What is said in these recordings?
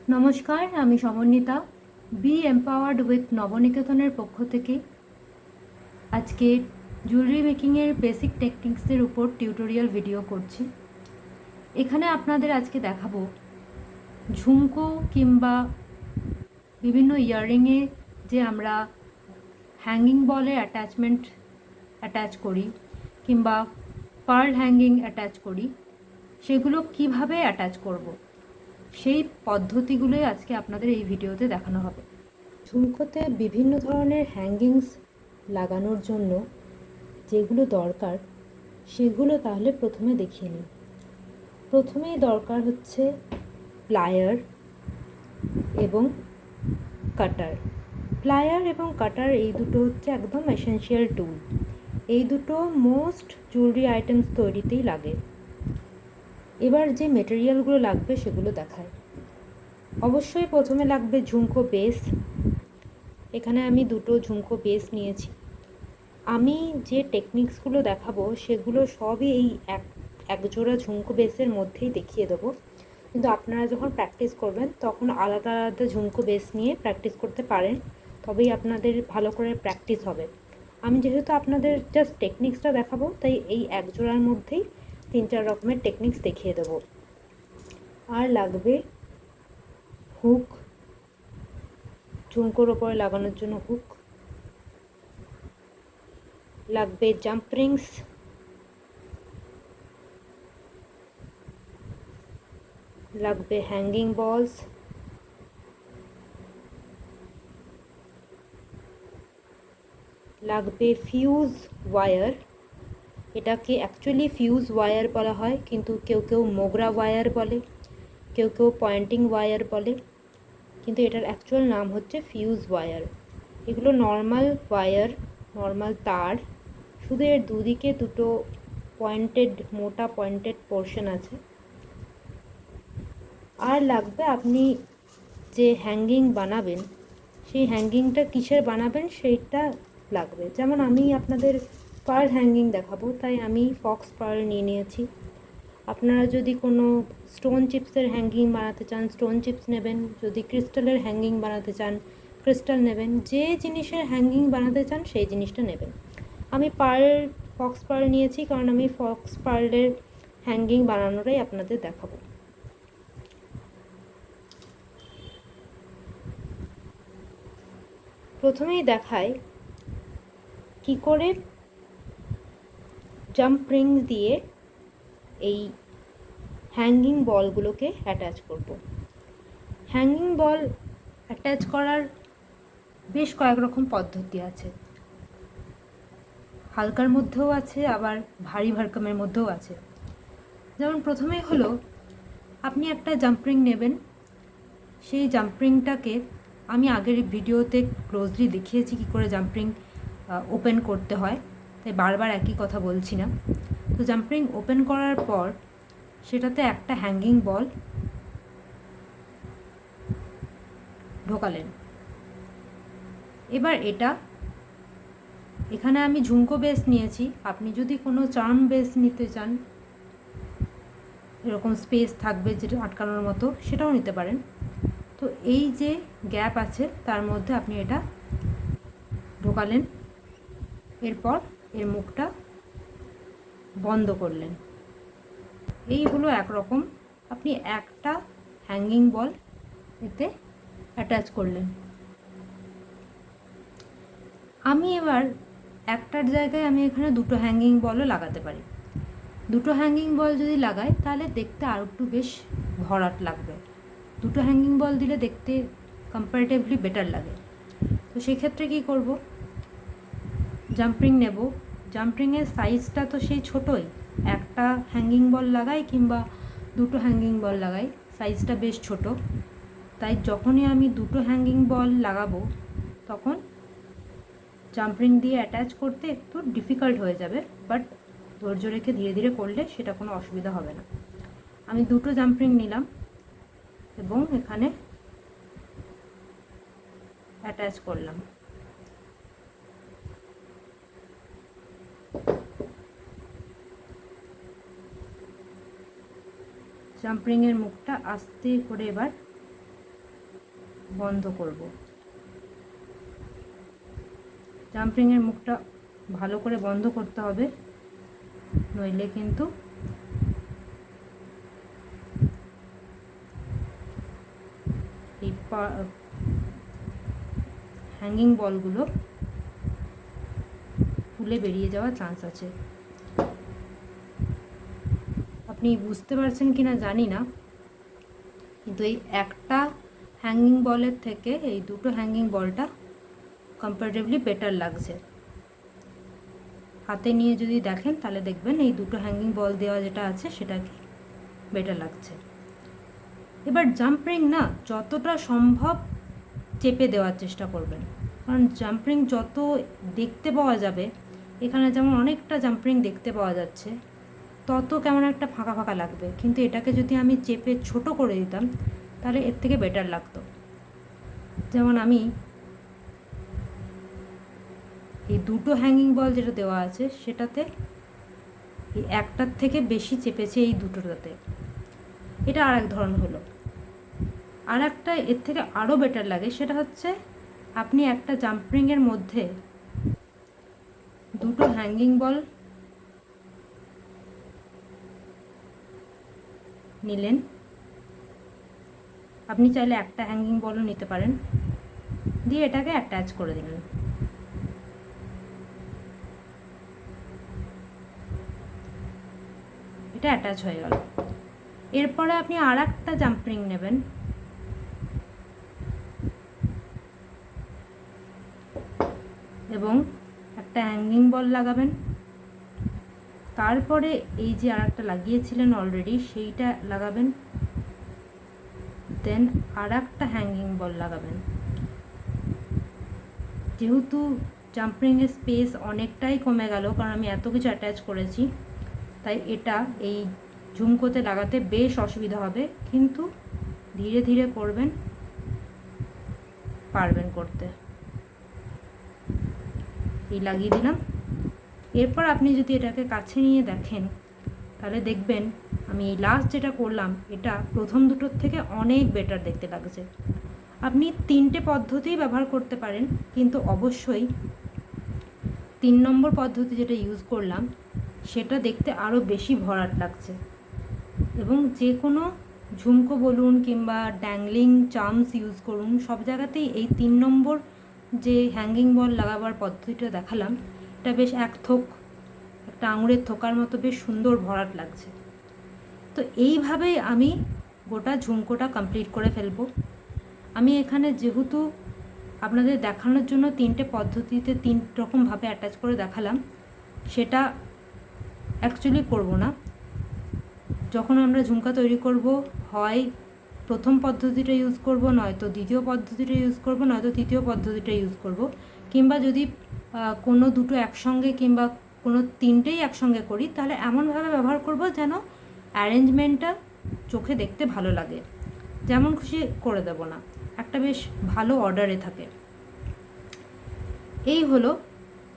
নমস্কার, আমি সমন্বিতা। B empowered with নবনিকেতনের পক্ষ থেকে আজকে জুয়েলারি মেকিংয়ের বেসিক টেকনিক্সের উপর টিউটোরিয়াল ভিডিও করছি। এখানে আপনাদের আজকে দেখাবো ঝুমকো কিংবা বিভিন্ন ইয়াররিংয়ে যে আমরা হ্যাঙ্গিং বলে অ্যাটাচ করি কিংবা পার্ল হ্যাঙ্গিং অ্যাটাচ করি, সেগুলো কিভাবে অ্যাটাচ করব, সেই পদ্ধতিগুলোই আজকে আপনাদের এই ভিডিওতে দেখানো হবে। ঝুমকোতে বিভিন্ন ধরনের হ্যাঙ্গিংস লাগানোর জন্য যেগুলো দরকার সেগুলো তাহলে প্রথমে দেখিয়ে নিই। প্রথমেই দরকার হচ্ছে প্লায়ার এবং কাটার। প্লায়ার এবং কাটার এই দুটো হচ্ছে একদম এসেনশিয়াল টুল। এই দুটো মোস্ট জুয়েলারি আইটেমস তৈরিতেই লাগে। এবার যে মেটেরিয়ালগুলো লাগবে সেগুলো দেখায়। অবশ্যই প্রথমে লাগবে ঝুমকো বেস। এখানে আমি দুটো ঝুমকো বেস নিয়েছি। আমি যে টেকনিক্সগুলো দেখাবো সেগুলো সবই এই এক জোড়া ঝুমকো বেসের মধ্যেই দেখিয়ে দেবো, কিন্তু আপনারা যখন প্র্যাকটিস করবেন তখন আলাদা আলাদা ঝুমকো বেস নিয়ে প্র্যাকটিস করতে পারেন, তবেই আপনাদের ভালো করে প্র্যাকটিস হবে। আমি যেহেতু আপনাদের জাস্ট টেকনিক্সটা দেখাবো, তাই এই এক জোড়ার মধ্যেই 3-4 রকমের টেকনিক্স দেখিয়ে দেবো। আর লাগবে হুক, ঝুমকোর ওপরে লাগানোর জন্য হুক লাগবে, জাম্প রিংস লাগবে, হ্যাঙ্গিং বলস লাগবে, ফিউজ ওয়্যার। এটাকে অ্যাকচুয়ালি ফিউজ ওয়্যার বলা হয়, কিন্তু কেউ কেউ মোগরা ওয়্যার বলে, কেউ কেউ পয়েন্টিং ওয়্যার বলে, কিন্তু এটার অ্যাকচুয়াল নাম হচ্ছে ফিউজ ওয়্যার। এগুলো নর্মাল ওয়্যার, নর্মাল তার, শুধু এর দুদিকে দুটো মোটা পয়েন্টেড পোর্শন আছে। আর লাগবে আপনি যে হ্যাঙ্গিং বানাবেন সেই হ্যাঙ্গিংটা কিসের বানাবেন সেইটা লাগবে। যেমন আমি আপনাদের পার্ল হ্যাঙ্গিং দেখাবো, তাই আমি ফক্স পার্ল নিয়ে নিয়েছি। আপনারা যদি কোনো স্টোন চিপসের হ্যাঙ্গিং বানাতে চান স্টোন চিপস নেবেন, যদি ক্রিস্টালের হ্যাঙ্গিং বানাতে চান ক্রিস্টাল নেবেন, যে জিনিসের হ্যাঙ্গিং বানাতে চান সেই জিনিসটা নেবেন। আমি ফক্স পার্ল নিয়েছি কারণ আমি ফক্স পার্লের হ্যাঙ্গিং বানানোটাই আপনাদের দেখাবো। প্রথমেই দেখাই কি করে জাম্প রিং দিয়ে এই হ্যাঙ্গিং বলগুলোকে অ্যাটাচ করব। হ্যাঙ্গিং বল অ্যাটাচ করার বেশ কয়েক রকম পদ্ধতি আছে। হালকার মধ্যেও আছে, আবার ভারী ভরকমের মধ্যেও আছে। যেমন প্রথমেই হলো, আপনি একটা জাম্প রিং নেবেন। সেই জাম্প রিংটাকে আমি আগের ভিডিওতে ক্লোজলি দেখিয়েছি কী করে জাম্প রিং ওপেন করতে হয়, তাই বারবার একই কথা বলছি না। তো জাম্প রিং ওপেন করার পর সেটাতে একটা হ্যাঙ্গিং বল ঢোকালেন। এবার এখানে আমি ঝুমকো বেস নিয়েছি, আপনি যদি কোনো চার্ম বেস নিতে চান, এরকম স্পেস থাকবে যেটা আটকানোর মতো, সেটাও নিতে পারেন। তো এই যে গ্যাপ আছে তার মধ্যে আপনি এটা ঢোকালেন, এরপর এর মুখটা বন্ধ করলেন। এই হলো একরকম, আপনি একটা হ্যাঙ্গিং বল এতে অ্যাটাচ করলেন। আমি এবার একটার জায়গায় আমি এখানে দুটো হ্যাঙ্গিং বলও লাগাতে পারি। দুটো হ্যাঙ্গিং বল যদি লাগাই তাহলে দেখতে আরও একটু বেশ ভরাট লাগবে। দুটো হ্যাঙ্গিং বল দিলে দেখতে কম্পারেটিভলি বেটার লাগে। তো সেক্ষেত্রে কী করব, জাম্পিং নেব। জাম্পিংয়ের সাইজটা তো সেই ছোটোই, একটা হ্যাঙ্গিং বল লাগাই কিংবা দুটো হ্যাঙ্গিং বল লাগাই, সাইজটা বেশ ছোট। তাই যখনই আমি দুটো হ্যাঙ্গিং বল লাগাবো তখন জাম্পিং দিয়ে অ্যাটাচ করতে একটু ডিফিকাল্ট হয়ে যাবে, বাট ধৈর্য রেখে ধীরে ধীরে করলে সেটা কোনো অসুবিধা হবে না। আমি দুটো জাম্পিং নিলাম এবং এখানে অ্যাটাচ করলাম। জাম্পিংয়ের মুখটা আস্তে করে এবার বন্ধ করব। জাম্পিংয়ের মুখটা ভালো করে বন্ধ করতে হবে, নইলে কিন্তু এই হ্যাঙ্গিং বলগুলো খুলে বেরিয়ে যাওয়ার চান্স আছে। আপনি বুঝতে পারছেন কি না জানি না, কিন্তু এই একটা হ্যাঙ্গিং বলের থেকে এই দুটো হ্যাঙ্গিং বলটা কম্পারেটিভলি বেটার লাগছে। হাতে নিয়ে যদি দেখেন তাহলে দেখবেন এই দুটো হ্যাঙ্গিং বল দেওয়া যেটা আছে সেটা কি বেটার লাগছে। এবার জাম্প রিং না যতটা সম্ভব চেপে দেওয়ার চেষ্টা করবেন, কারণ জাম্প রিং যত দেখতে পাওয়া যাবে, এখানে যেমন অনেকটা জাম্প রিং দেখতে পাওয়া যাচ্ছে, তত কেমন একটা ফাঁকা ফাঁকা লাগবে। কিন্তু এটাকে যদি আমি চেপে ছোট করে দিতাম তাহলে এর থেকে বেটার লাগতো। যেমন আমি এই দুটো হ্যাঙ্গিং বল যেটা দেওয়া আছে সেটাতে এই একটার থেকে বেশি চেপেছে এই দুটোটাতে, এটা আর এক ধরন হলো। আর একটা এর থেকে আরও বেটার লাগে, সেটা হচ্ছে আপনি একটা জাম্পিংয়ের মধ্যে দুটো হ্যাঙ্গিং বল নিলেন, আপনি চাইলে একটা হ্যাঙ্গিং বলও নিতে পারেন, দিয়ে এটাকে অ্যাটাচ করে দিলেন। এটা অ্যাটাচ হয়ে গেল। এরপরে আপনি আর একটা জাম্পিং নেবেন, এবং একটা হ্যাঙ্গিং বল লাগাবেন। তারপরে এই যে আর একটা লাগিয়েছিলেন অলরেডি সেইটা লাগাবেন, দেন আর একটা হ্যাঙ্গিং বল লাগাবেন। যেহেতু জাম্পিংয়ের স্পেস অনেকটাই কমে গেল, কারণ আমি এত কিছু অ্যাটাচ করেছি, তাই এটা এই ঝুমকোতে লাগাতে বেশ অসুবিধা হবে, কিন্তু ধীরে ধীরে করবেন, পারবেন করতে। এই লাগিয়ে দিলাম। এরপর আপনি যদি এটাকে কাছে নিয়ে দেখেন তাহলে দেখবেন আমি এই লাস্ট যেটা করলাম এটা প্রথম দুটোর থেকে অনেক বেটার দেখতে লাগছে। আপনি তিনটে পদ্ধতি ব্যবহার করতে পারেন, কিন্তু অবশ্যই 3 নম্বর পদ্ধতি যেটা ইউজ করলাম সেটা দেখতে আরও বেশি ভরাট লাগছে। এবং যে কোনো ঝুমকো বলুন কিংবা ড্যাংলিং চার্মস ইউজ করুন, সব জায়গাতেই এই 3 নম্বর যে হ্যাঙ্গিং বল লাগাবার পদ্ধতিটা দেখালাম, এটা বেশ একটা আঙুরের থোকার মতো বেশ সুন্দর ভরাট লাগছে। তো এইভাবেই আমি গোটা ঝুমকোটা কমপ্লিট করে ফেলবো। আমি এখানে যেহেতু আপনাদের দেখানোর জন্য 3টে পদ্ধতিতে 3 রকমভাবে অ্যাটাচ করে দেখালাম, সেটা অ্যাকচুয়ালি করব না। যখন আমরা ঝুমকা তৈরি করব, হয় প্রথম পদ্ধতিটা ইউজ করব, নয়তো দ্বিতীয় পদ্ধতিটা ইউজ করব, নয়তো তৃতীয় পদ্ধতিটা ইউজ করব, কিংবা যদি কোনো দুটো একসঙ্গে কিংবা কোনো 3টেই একসঙ্গে করি তাহলে এমনভাবে ব্যবহার করব যেন অ্যারেঞ্জমেন্টটা চোখে দেখতে ভালো লাগে। যেমন খুশি করে দেব না, একটা বেশ ভালো অর্ডারে থাকে। এই হলো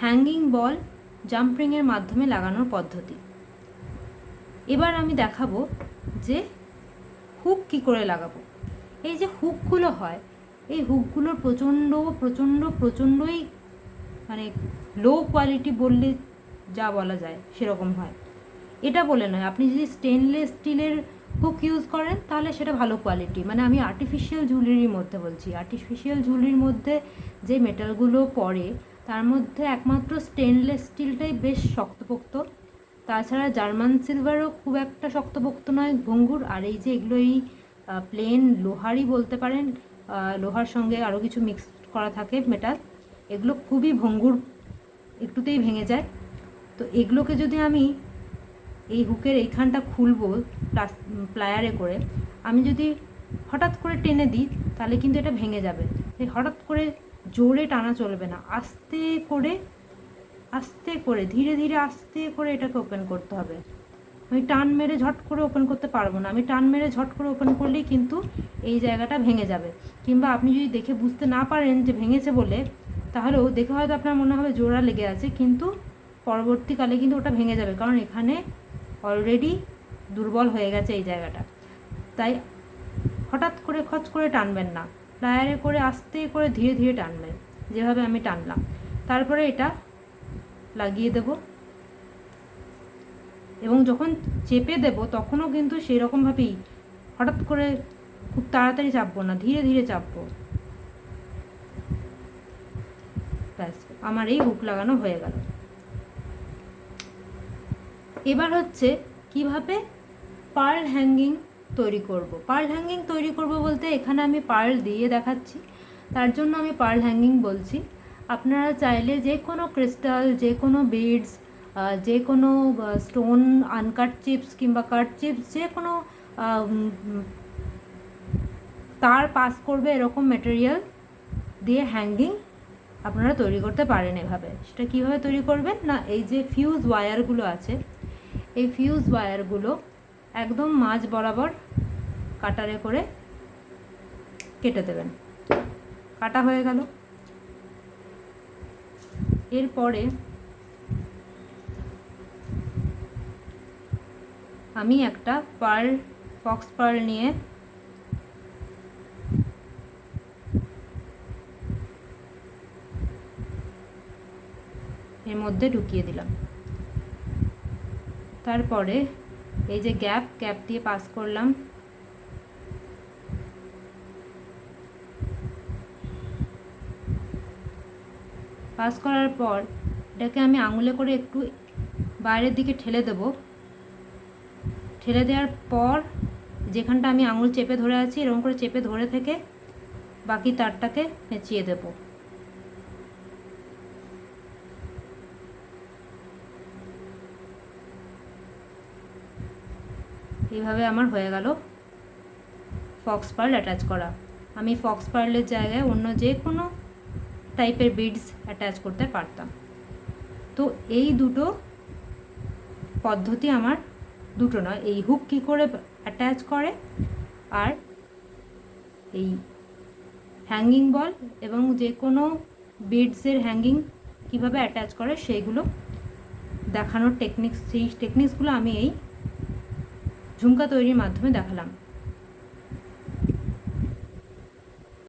হ্যাঙ্গিং বল জাম্পিংয়ের মাধ্যমে লাগানোর পদ্ধতি। এবার আমি দেখাবো যে হুক কী করে লাগাবো। এই যে হুকগুলো হয়, এই হুকগুলোর প্রচণ্ডই মানে লো কোয়ালিটি বললে যা বলা যায় সেরকম হয়। এটা বলে নয়, আপনি যদি স্টেনলেস স্টিলের হুক ইউজ করেন তাহলে সেটা ভালো কোয়ালিটি। মানে আমি আর্টিফিশিয়াল জুয়েলারির মধ্যে বলছি, আর্টিফিশিয়াল জুয়েলারির মধ্যে যে মেটালগুলো পড়ে তার মধ্যে একমাত্র স্টেনলেস স্টিলটাই বেশ শক্তপোক্ত। তাছাড়া জার্মান সিলভারও খুব একটা শক্তপোক্ত নয়, ভঙ্গুর। আর এই যে এগুলো এই প্লেন লোহারই বলতে পারেন, লোহার সঙ্গে আরও কিছু মিক্স করা থাকে মেটাল, এগুলো খুবই ভঙ্গুর, একটুতেই ভেঙে যায়। তো এগুলোকে যদি আমি এই হুকের এইখানটা খুলবো প্লায়ারে করে, আমি যদি হঠাৎ করে টেনে দিই তাহলে কিন্তু এটা ভেঙে যাবে। এই হঠাৎ করে জোরে টানা চলবে না, আস্তে করে ধীরে ধীরে আস্তে করে এটাকে ওপেন করতে হবে। আমি টান মেরে ঝট করে ওপেন করতে পারবো না, আমি টান মেরে ঝট করে ওপেন করলেই কিন্তু এই জায়গাটা ভেঙে যাবে। কিংবা আপনি যদি দেখে বুঝতে না পারেন যে ভেঙেছে বলে, তাহলেও দেখে হয়তো আপনার মনে হবে জোড়া লেগে আছে, কিন্তু পরবর্তীকালে কিন্তু ওটা ভেঙে যাবে, কারণ এখানে অলরেডি দুর্বল হয়ে গেছে এই জায়গাটা। তাই হঠাৎ করে খচ করে টানবেন না, প্লায়ারে করে আস্তে করে ধীরে ধীরে টানবেন, যেভাবে আমি টানলাম। তারপরে এটা লাগিয়ে দেব, এবং যখন চেপে দেব তখনও কিন্তু সেই রকমভাবেই হঠাৎ করে খুব তাড়াতাড়ি চাপবো না, ধীরে ধীরে চাপবো। ব্যাস, আমার এই হুক লাগানো হয়ে গেল। এবার হচ্ছে কিভাবে পার্ল হ্যাঙ্গিং তৈরি করব। পার্ল হ্যাঙ্গিং তৈরি করব বলতে এখানে আমি পার্ল দিয়ে দেখাচ্ছি, তার জন্য আমি পার্ল হ্যাঙ্গিং বলছি। আপনারা চাইলে যে কোনো ক্রিস্টাল, যে কোনো বিডস, যে কোনো স্টোন, আনকাট চিপস কিংবা কাট চিপস, যে কোনো তার পাস করবে এরকম মেটেরিয়াল দিয়ে হ্যাঙ্গিং আপনারা তৈরি করতে পারেন এভাবে। সেটা কীভাবে তৈরি করবেন না, এই যে ফিউজ ওয়্যারগুলো আছে, এই ফিউজ ওয়্যারগুলো একদম মাঝ বরাবর কাটারে করে কেটে দেবেন। কাটা হয়ে গেল। এরপরে আমি একটা পার্ল, ফক্স পার্ল নিয়ে এর মধ্যে ঢুকিয়ে দিলাম। তারপরে এই যে গ্যাপ দিয়ে পাস করলাম। পাস করার পর এটাকে আমি আঙুলে করে একটু বাইরের দিকে ঠেলে দেব। ঠেলে দেওয়ার পর যেখানটা আমি আঙুল চেপে ধরে আছি, এরকম করে চেপে ধরে থেকে বাকি তারটাকে পেঁচিয়ে দেব। এইভাবে আমার হয়ে গেল ফক্স পার্ল অ্যাটাচ করা। আমি ফক্স পার্লের জায়গায় অন্য যে কোনো টাইপের বিডস অ্যাটাচ করতে পারতাম। তো এই দুটো পদ্ধতি আমার, দুটো নয়, এই হুক কী করে অ্যাটাচ করে আর এই হ্যাঙ্গিং বল এবং যে কোনো বিডসের হ্যাঙ্গিং কীভাবে অ্যাটাচ করে সেইগুলো দেখানোর টেকনিক্স, সেই টেকনিক্সগুলো আমি এই ঝুমকা তৈরির মাধ্যমে দেখালাম।